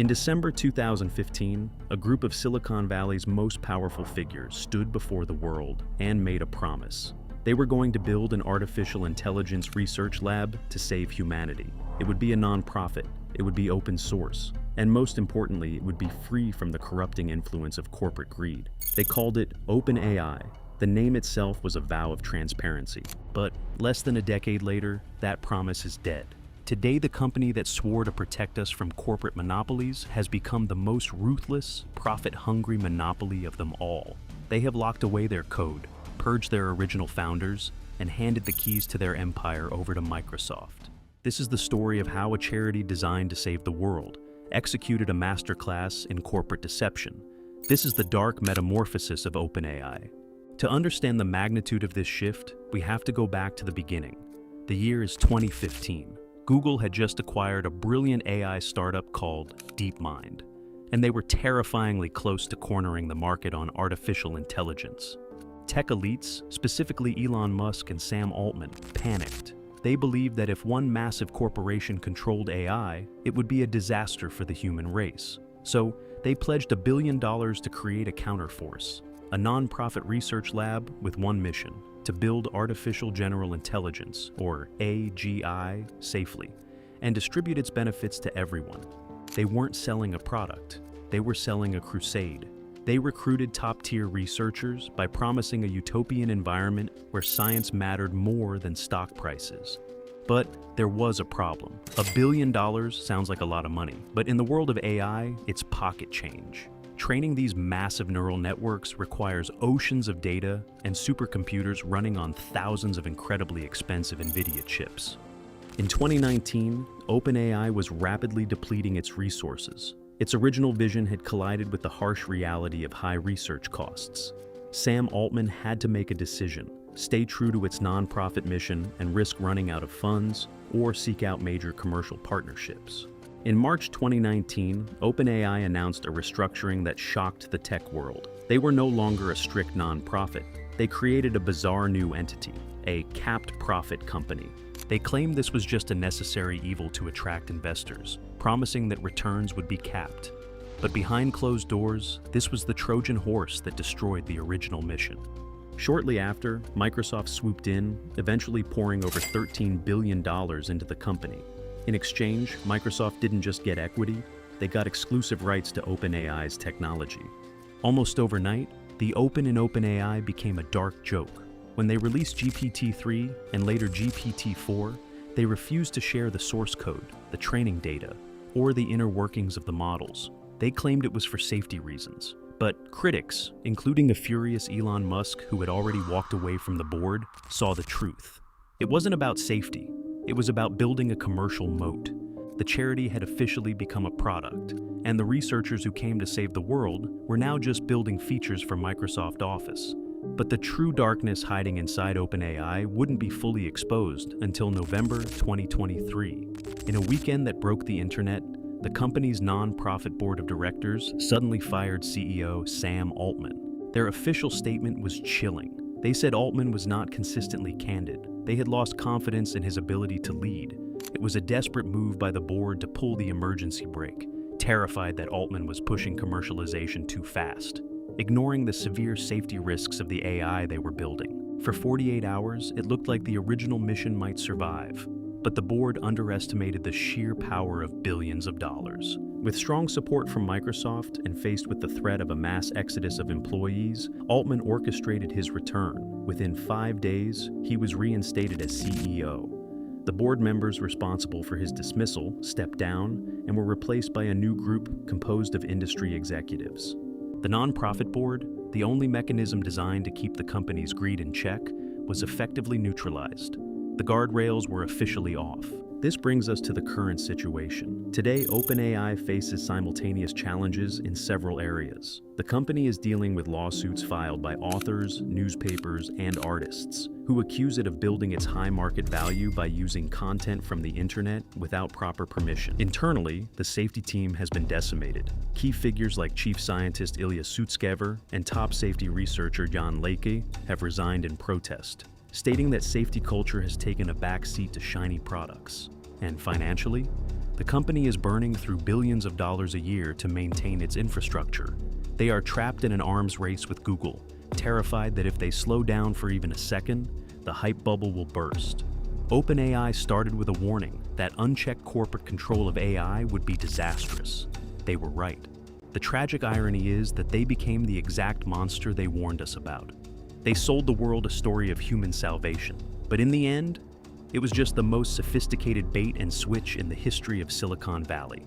In December 2015, a group of Silicon Valley's most powerful figures stood before the world and made a promise. They were going to build an artificial intelligence research lab to save humanity. It would be a nonprofit, it would be open source, and most importantly, it would be free from the corrupting influence of corporate greed. They called it OpenAI. The name itself was a vow of transparency. But less than a decade later, that promise is dead. Today, the company that swore to protect us from corporate monopolies has become the most ruthless, profit-hungry monopoly of them all. They have locked away their code, purged their original founders, and handed the keys to their empire over to Microsoft. This is the story of how a charity designed to save the world executed a masterclass in corporate deception. This is the dark metamorphosis of OpenAI. To understand the magnitude of this shift, we have to go back to the beginning. The year is 2015. Google had just acquired a brilliant AI startup called DeepMind, and they were terrifyingly close to cornering the market on artificial intelligence. Tech elites, specifically Elon Musk and Sam Altman, panicked. They believed that if one massive corporation controlled AI, it would be a disaster for the human race. So they pledged $1 billion to create a counterforce, a non-profit research lab with one mission: to build artificial general intelligence, or AGI, safely, and distribute its benefits to everyone. They weren't selling a product, they were selling a crusade. They recruited top-tier researchers by promising a utopian environment where science mattered more than stock prices. But there was a problem. $1 billion sounds like a lot of money, but in the world of AI, it's pocket change. Training these massive neural networks requires oceans of data and supercomputers running on thousands of incredibly expensive NVIDIA chips. In 2019, OpenAI was rapidly depleting its resources. Its original vision had collided with the harsh reality of high research costs. Sam Altman had to make a decision: stay true to its nonprofit mission and risk running out of funds, or seek out major commercial partnerships. In March 2019, OpenAI announced a restructuring that shocked the tech world. They were no longer a strict nonprofit. They created a bizarre new entity, a capped profit company. They claimed this was just a necessary evil to attract investors, promising that returns would be capped. But behind closed doors, this was the Trojan horse that destroyed the original mission. Shortly after, Microsoft swooped in, eventually pouring over $13 billion into the company. In exchange, Microsoft didn't just get equity, they got exclusive rights to OpenAI's technology. Almost overnight, the open in OpenAI became a dark joke. When they released GPT-3 and later GPT-4, they refused to share the source code, the training data, or the inner workings of the models. They claimed it was for safety reasons. But critics, including the furious Elon Musk, who had already walked away from the board, saw the truth. It wasn't about safety. It was about building a commercial moat. The charity had officially become a product, and the researchers who came to save the world were now just building features for Microsoft Office. But the true darkness hiding inside OpenAI wouldn't be fully exposed until November 2023. In a weekend that broke the internet, the company's non-profit board of directors suddenly fired CEO Sam Altman. Their official statement was chilling. They said Altman was not consistently candid. They had lost confidence in his ability to lead. It was a desperate move by the board to pull the emergency brake, terrified that Altman was pushing commercialization too fast, ignoring the severe safety risks of the AI they were building. For 48 hours, it looked like the original mission might survive, but the board underestimated the sheer power of billions of dollars. With strong support from Microsoft and faced with the threat of a mass exodus of employees, Altman orchestrated his return. Within 5 days, he was reinstated as CEO. The board members responsible for his dismissal stepped down and were replaced by a new group composed of industry executives. The nonprofit board, the only mechanism designed to keep the company's greed in check, was effectively neutralized. The guardrails were officially off. This brings us to the current situation. Today, OpenAI faces simultaneous challenges in several areas. The company is dealing with lawsuits filed by authors, newspapers, and artists who accuse it of building its high market value by using content from the internet without proper permission. Internally, the safety team has been decimated. Key figures like Chief Scientist Ilya Sutskever and top safety researcher Jan Leke have resigned in protest, stating that safety culture has taken a back seat to shiny products. And financially, The company is burning through billions of dollars a year to maintain its infrastructure. They are trapped in an arms race with Google, terrified that if they slow down for even a second, the hype bubble will burst. OpenAI started with a warning that unchecked corporate control of AI would be disastrous. They were right. The tragic irony is that they became the exact monster they warned us about. They sold the world a story of human salvation, but in the end, it was just the most sophisticated bait and switch in the history of Silicon Valley.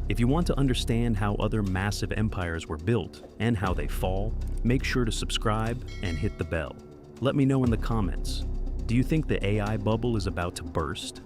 If you want to understand how other massive empires were built and how they fall, make sure to subscribe and hit the bell. Let me know in the comments. Do you think the AI bubble is about to burst?